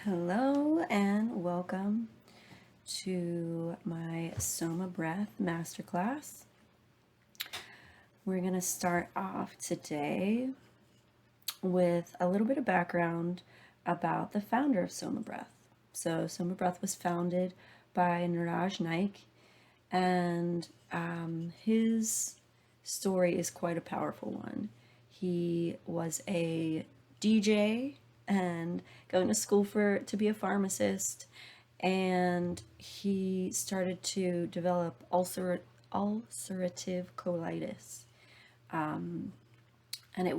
Hello and welcome to my Soma Breath Masterclass. We're going to start off today with a little bit of background about the founder of Soma Breath. So Soma Breath was founded by Niraj Naik, and his story is quite a powerful one. He was a DJ and going to school to be a pharmacist, and he started to develop ulcerative colitis, and it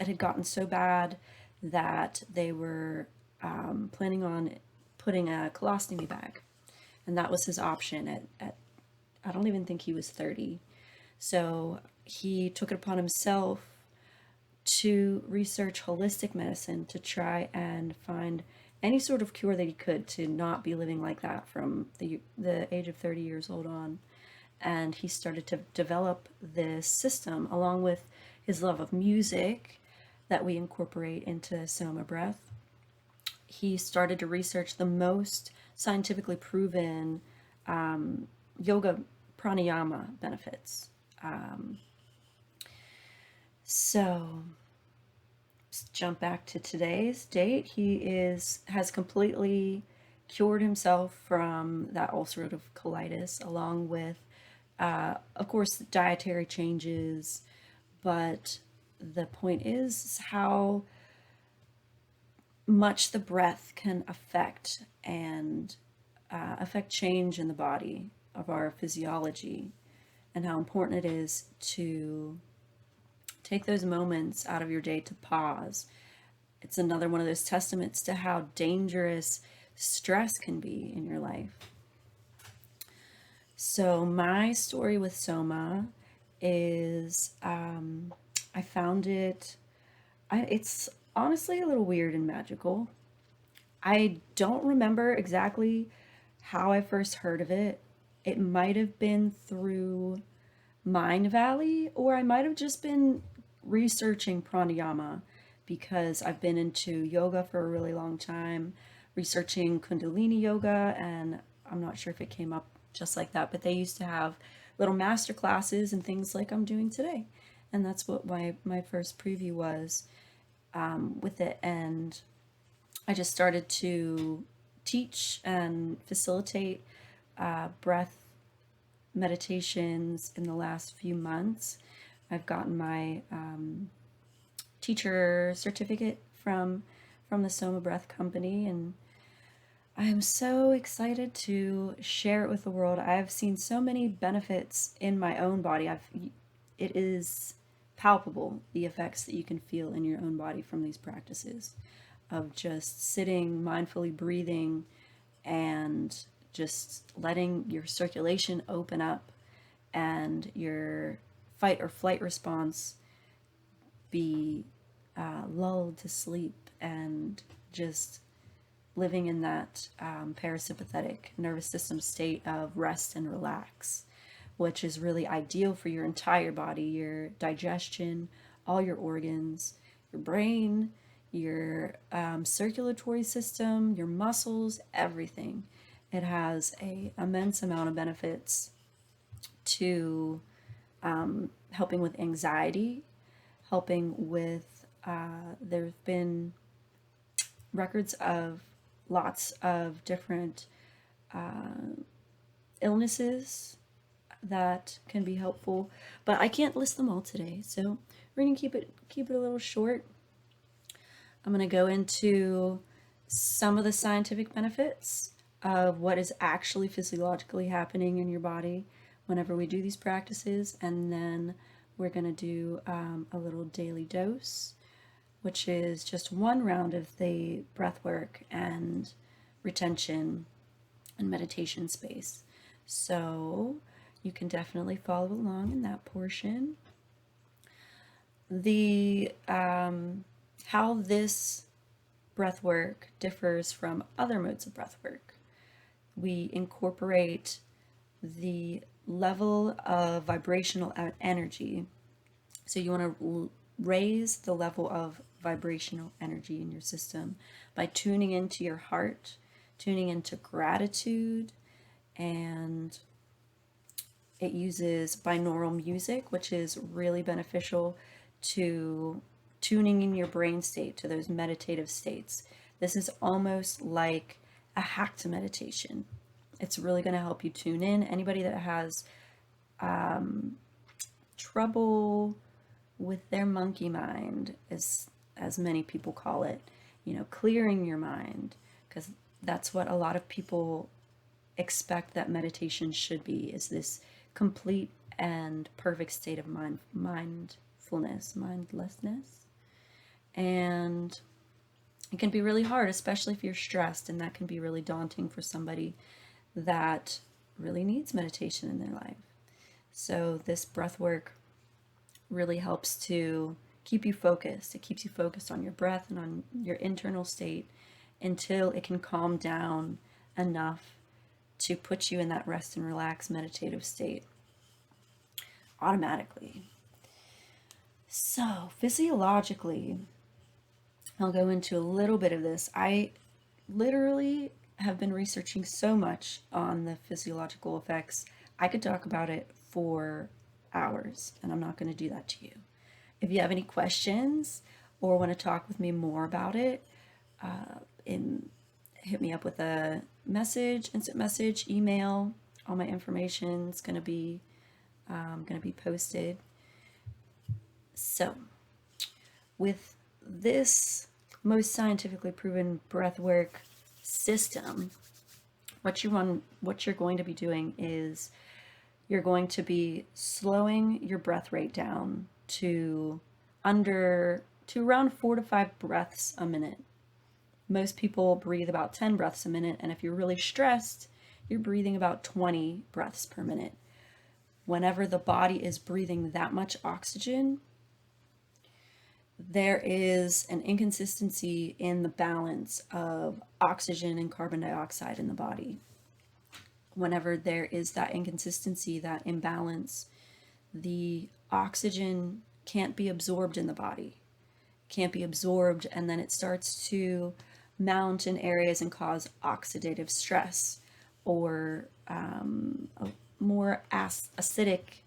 had gotten so bad that they were planning on putting a colostomy bag, and that was his option at I don't even think he was 30. So he took it upon himself to research holistic medicine to try and find any sort of cure that he could to not be living like that from the age of 30 years old on. And he started to develop this system along with his love of music that we incorporate into Soma Breath. He started to research the most scientifically proven yoga pranayama benefits. So let's jump back to today's date. He has completely cured himself from that ulcerative colitis, along with, of course, dietary changes. But the point is how much the breath can affect change in the body of our physiology, and how important it is to take those moments out of your day to pause. It's another one of those testaments to how dangerous stress can be in your life. So my story with Soma is I found it's honestly a little weird and magical. I don't remember exactly how I first heard of it. It might have been through Mind Valley, or I might have just been researching pranayama because I've been into yoga for a really long time, researching Kundalini yoga, and I'm not sure if it came up just like that, but they used to have little master classes and things like I'm doing today. And that's what my first preview was with it. And I just started to teach and facilitate breath meditations in the last few months. I've gotten my teacher certificate from the Soma Breath Company, and I am so excited to share it with the world. I've seen so many benefits in my own body. It is palpable, the effects that you can feel in your own body from these practices of just sitting, mindfully breathing, and just letting your circulation open up and your fight or flight response be lulled to sleep, and just living in that parasympathetic nervous system state of rest and relax, which is really ideal for your entire body, your digestion, all your organs, your brain, your circulatory system, your muscles, everything. It has an immense amount of benefits to helping with anxiety, helping with, there's been records of lots of different illnesses that can be helpful, but I can't list them all today, so we're gonna keep it a little short. I'm gonna go into some of the scientific benefits of what is actually physiologically happening in your body whenever we do these practices, and then we're gonna do a little daily dose, which is just one round of the breath work and retention and meditation space. So you can definitely follow along in that portion. The how this breath work differs from other modes of breath work. We incorporate the level of vibrational energy. So you want to raise the level of vibrational energy in your system by tuning into your heart, tuning into gratitude, and it uses binaural music, which is really beneficial to tuning in your brain state to those meditative states. This is almost like a hack to meditation. It's really going to help you tune in. Anybody that has trouble with their monkey mind, as many people call it, clearing your mind, because that's what a lot of people expect that meditation should be, is this complete and perfect state of mindlessness. And it can be really hard, especially if you're stressed, and that can be really daunting for somebody that really needs meditation in their life. So this breath work really helps to keep you focused. It keeps you focused on your breath and on your internal state until it can calm down enough to put you in that rest and relax meditative state automatically. So physiologically, I'll go into a little bit of this. I literally have been researching so much on the physiological effects. I could talk about it for hours, and I'm not going to do that to you. If you have any questions or want to talk with me more about it, hit me up with a message, instant message, email. All my information is going to be posted. So, with this most scientifically proven breathwork system, what you're going to be doing is you're going to be slowing your breath rate down to around 4 to 5 breaths a minute. Most people breathe about 10 breaths a minute, and if you're really stressed, you're breathing about 20 breaths per minute. Whenever the body is breathing that much oxygen, there is an inconsistency in the balance of oxygen and carbon dioxide in the body. Whenever there is that inconsistency, that imbalance, the oxygen can't be absorbed in the body. Can't be absorbed, and then it starts to mount in areas and cause oxidative stress or more acidic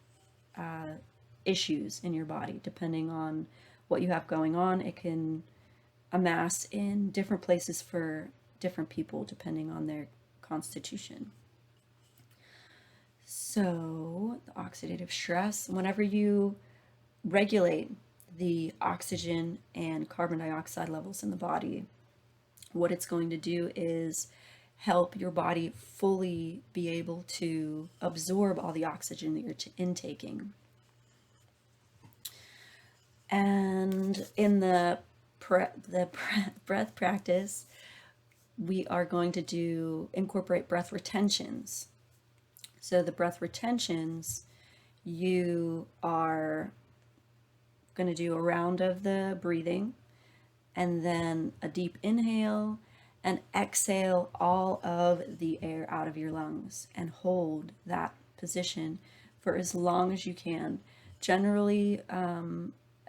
issues in your body. Depending on what you have going on, it can amass in different places for different people depending on their constitution. So the oxidative stress, whenever you regulate the oxygen and carbon dioxide levels in the body, what it's going to do is help your body fully be able to absorb all the oxygen that you're intaking. And in the breath practice, we are going to incorporate breath retentions. So the breath retentions, you are going to do a round of the breathing, and then a deep inhale, and exhale all of the air out of your lungs, and hold that position for as long as you can. Generally,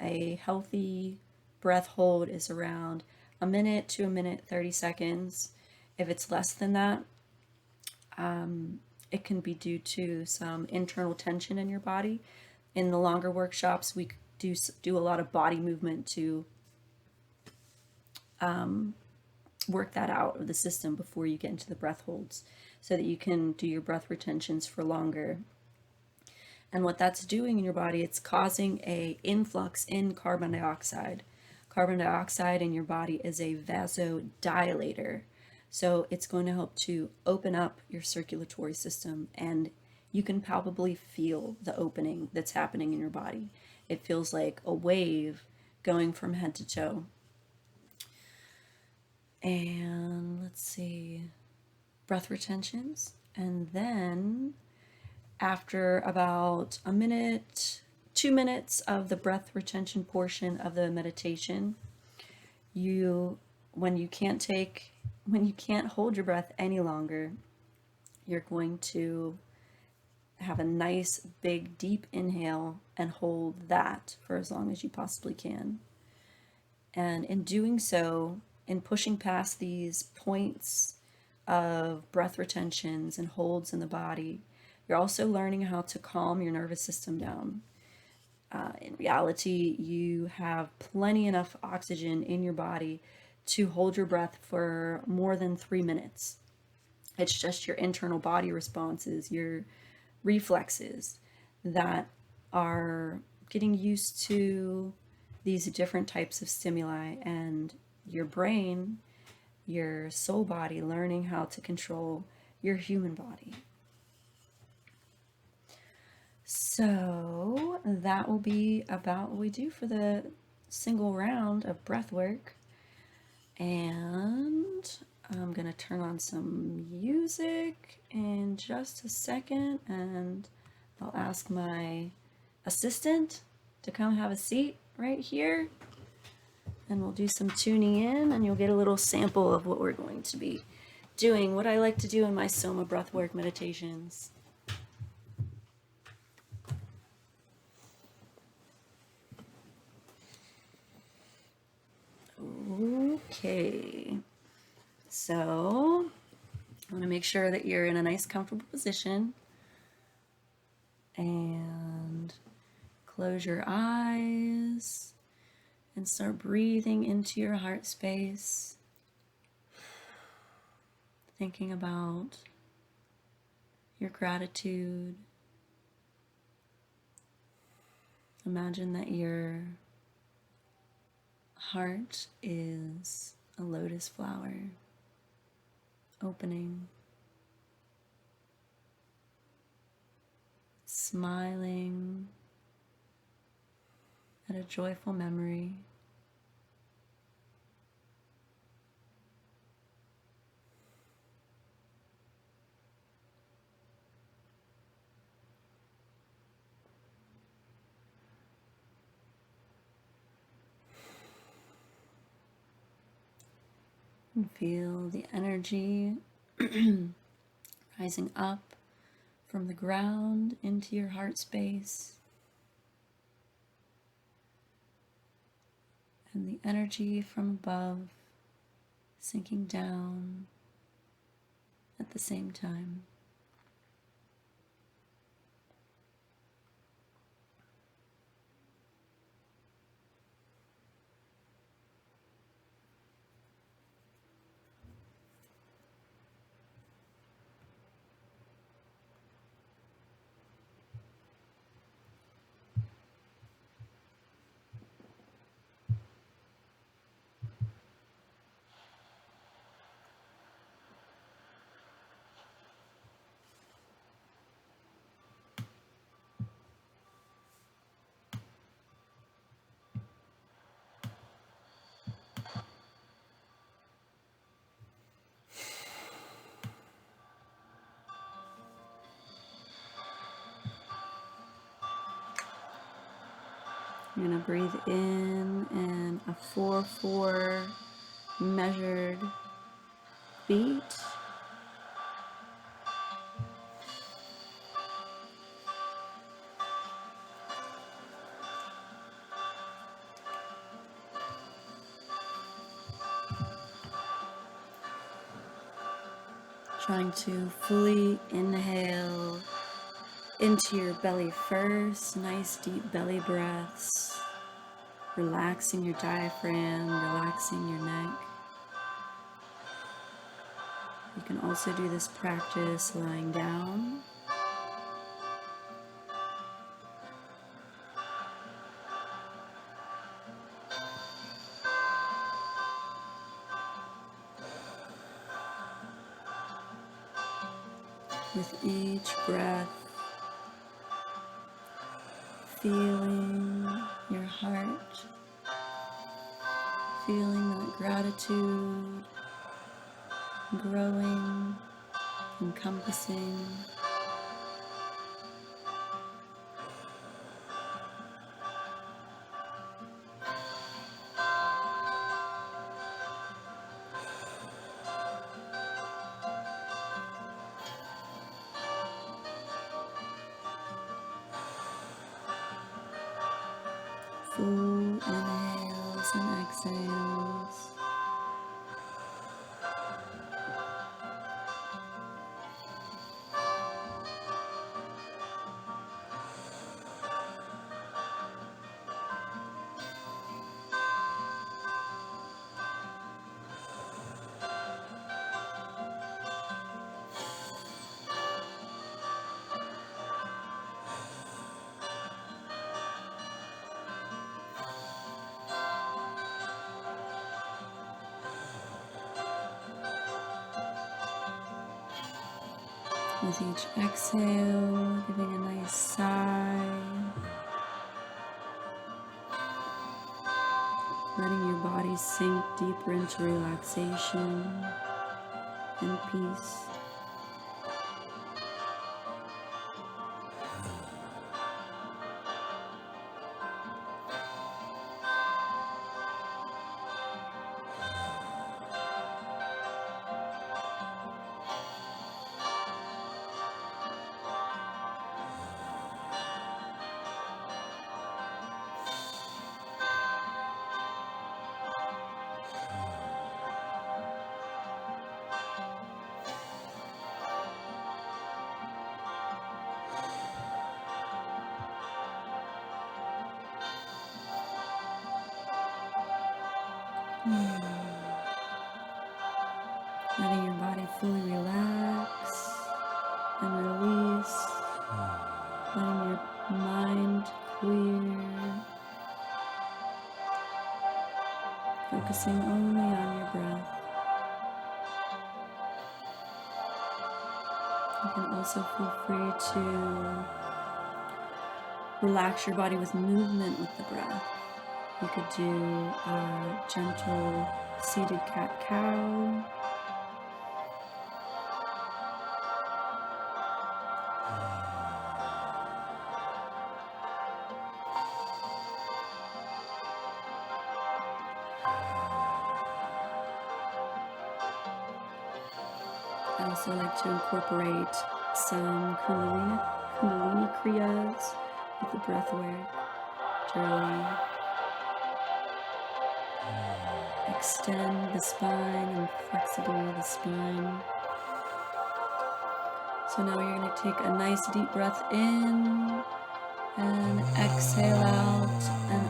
a healthy breath hold is around a minute to a minute 30 seconds. If it's less than that, it can be due to some internal tension in your body. In the longer workshops, we do a lot of body movement to work that out of the system before you get into the breath holds, so that you can do your breath retentions for longer. And what that's doing in your body, it's causing a influx in carbon dioxide. Carbon dioxide in your body is a vasodilator. So it's going to help to open up your circulatory system, and you can palpably feel the opening that's happening in your body. It feels like a wave going from head to toe. And let's see, breath retentions. And then after about a minute, 2 minutes of the breath retention portion of the meditation, when you can't hold your breath any longer, you're going to have a nice big deep inhale and hold that for as long as you possibly can. And in doing so, in pushing past these points of breath retentions and holds in the body, you're also learning how to calm your nervous system down. In reality, you have plenty enough oxygen in your body to hold your breath for more than 3 minutes. It's just your internal body responses, your reflexes that are getting used to these different types of stimuli, and your brain, your soul body, learning how to control your human body. So that will be about what we do for the single round of breath work. And I'm going to turn on some music in just a second, and I'll ask my assistant to come have a seat right here, and we'll do some tuning in, and you'll get a little sample of what we're going to be doing, what I like to do in my Soma breathwork meditations. Okay, so I want to make sure that you're in a nice comfortable position, and close your eyes and start breathing into your heart space, thinking about your gratitude. Imagine that your heart is a lotus flower opening, smiling at a joyful memory. And feel the energy rising up from the ground into your heart space, and the energy from above sinking down at the same time. You're going to breathe in a 4-4 measured beat. Trying to fully inhale into your belly first, nice deep belly breaths, relaxing your diaphragm, relaxing your neck. You can also do this practice lying down. With each breath, feeling your heart, feeling that gratitude growing, encompassing. Full inhales and exhales. With each exhale, giving a nice sigh, letting your body sink deeper into relaxation and peace. Letting your body fully relax and release, letting your mind clear, focusing only on your breath. You can also feel free to relax your body with movement with the breath. You could do a gentle seated cat-cow. I also like to incorporate some Kundalini Kriyas with the breath work to really extend the spine and flexibility of the spine. So now you're going to take a nice deep breath in and exhale out and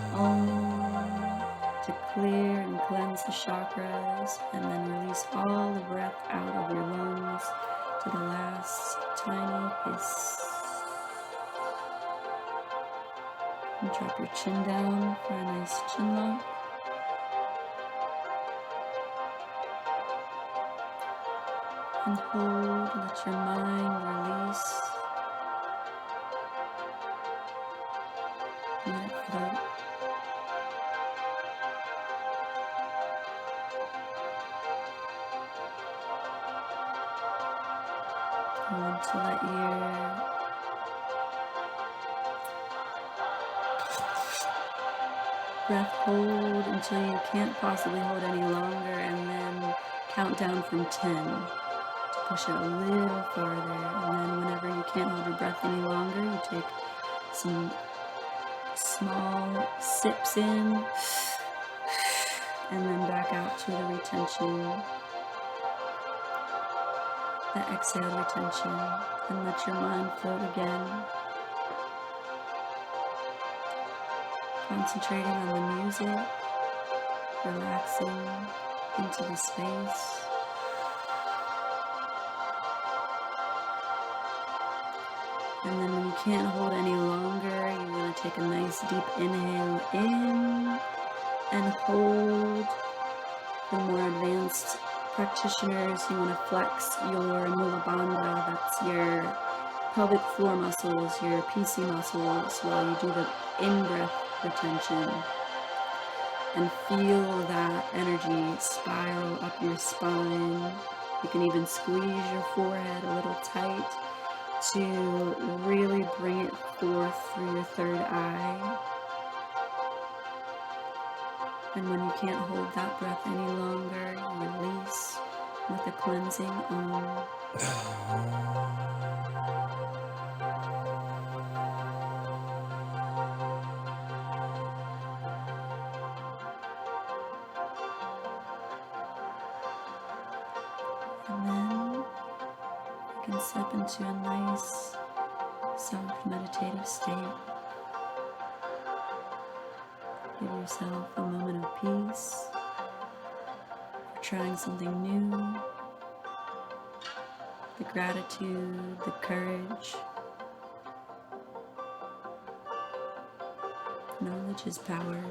to clear and cleanse the chakras, and then release all the breath out of your lungs to the last tiny hiss. And drop your chin down for a nice chin lock. And hold, let your mind release. Let it float. I want to let your breath hold until you can't possibly hold any longer, and then count down from 10 to push it a little farther. And then whenever you can't hold your breath any longer, you take some small sips in and then back out to the retention, the exhale retention, and let your mind float again. Concentrating on the music, relaxing into the space. And then when you can't hold any longer, you're going to take a nice deep inhale in and hold. For more advanced practitioners, you want to flex your mula bandha, that's your pelvic floor muscles, your PC muscles, while you do the in-breath retention. And feel that energy spiral up your spine. You can even squeeze your forehead a little tight to really bring it forth through your third eye. And when you can't hold that breath any longer, you release with a cleansing Om. Slip into a nice, soft meditative state. Give yourself a moment of peace for trying something new. The gratitude, the courage. Knowledge is power.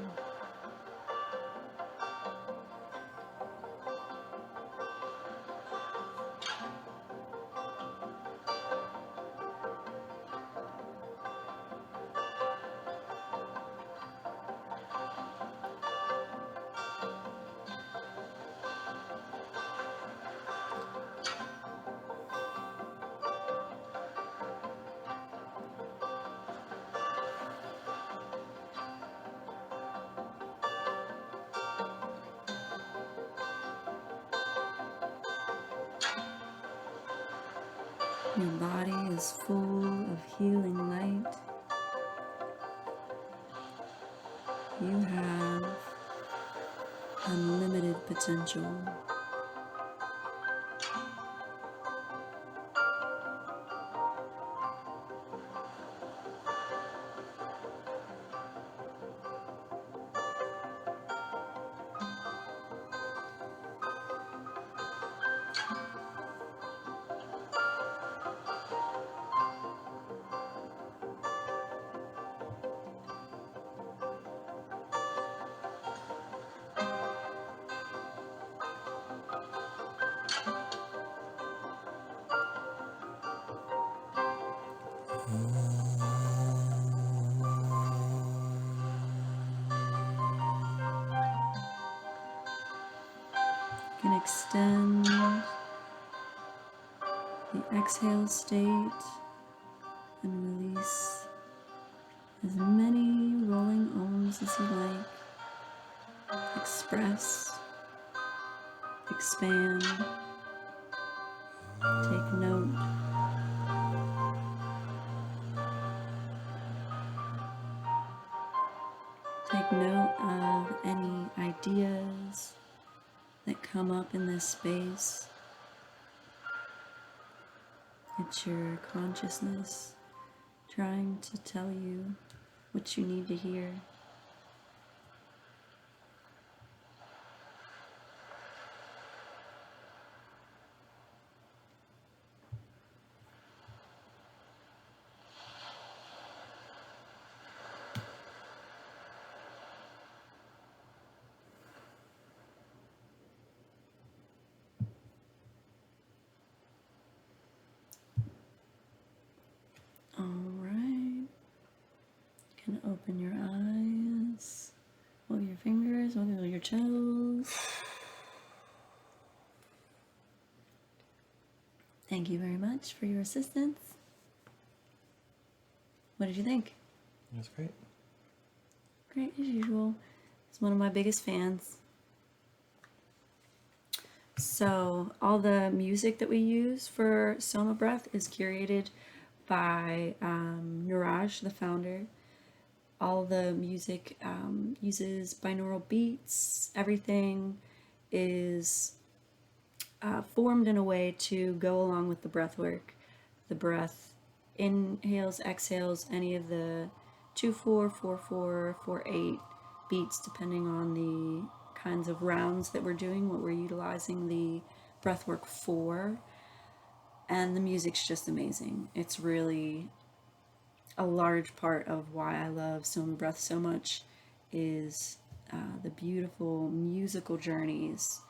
Your body is full of healing light. You have unlimited potential. You can extend the exhale state and release as many rolling Oms as you like. Express, expand, take note. Take note of any ideas that come up in this space. It's your consciousness trying to tell you what you need to hear. All right. You can open your eyes, wiggle your fingers, wiggle your toes. Thank you very much for your assistance. What did you think? It was great. Great as usual. It's one of my biggest fans. So all the music that we use for Soma Breath is curated by Niraj, the founder. All the music uses binaural beats. Everything is formed in a way to go along with the breath work. The breath inhales, exhales, any of the 2/4, 4/4, 4/8 beats, depending on the kinds of rounds that we're doing, what we're utilizing the breath work for. And the music's just amazing. It's really a large part of why I love Soma Breath so much is the beautiful musical journeys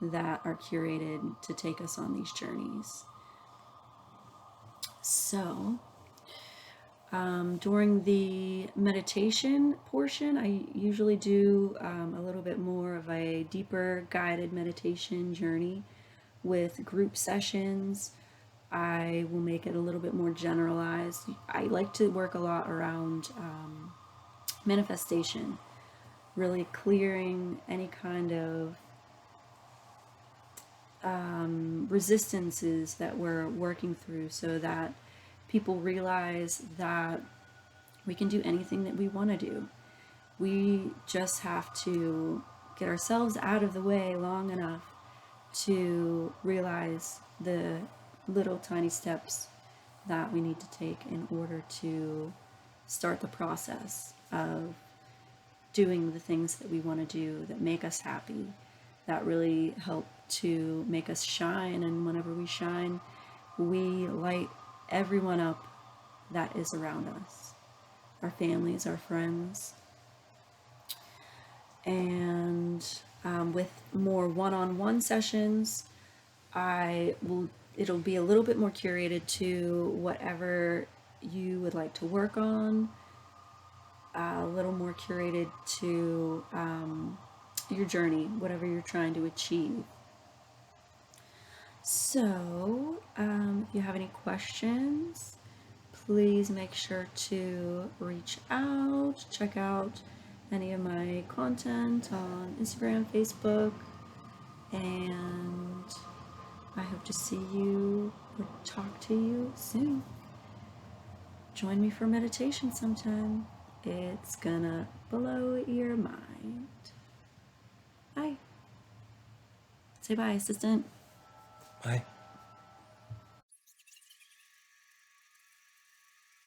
that are curated to take us on these journeys. So, during the meditation portion, I usually do a little bit more of a deeper guided meditation journey with group sessions. I will make it a little bit more generalized. I like to work a lot around manifestation, really clearing any kind of resistances that we're working through so that people realize that we can do anything that we want to do. We just have to get ourselves out of the way long enough to realize the little tiny steps that we need to take in order to start the process of doing the things that we want to do that make us happy, that really help to make us shine. And whenever we shine, we light everyone up that is around us, our families, our friends. And with more one-on-one sessions, it'll be a little bit more curated to whatever you would like to work on, a little more curated to your journey, whatever you're trying to achieve. So, if you have any questions, please make sure to reach out, check out any of my content on Instagram, Facebook, and I hope to see you or talk to you soon. Join me for meditation sometime. It's gonna blow your mind. Bye. Say bye, assistant. Bye.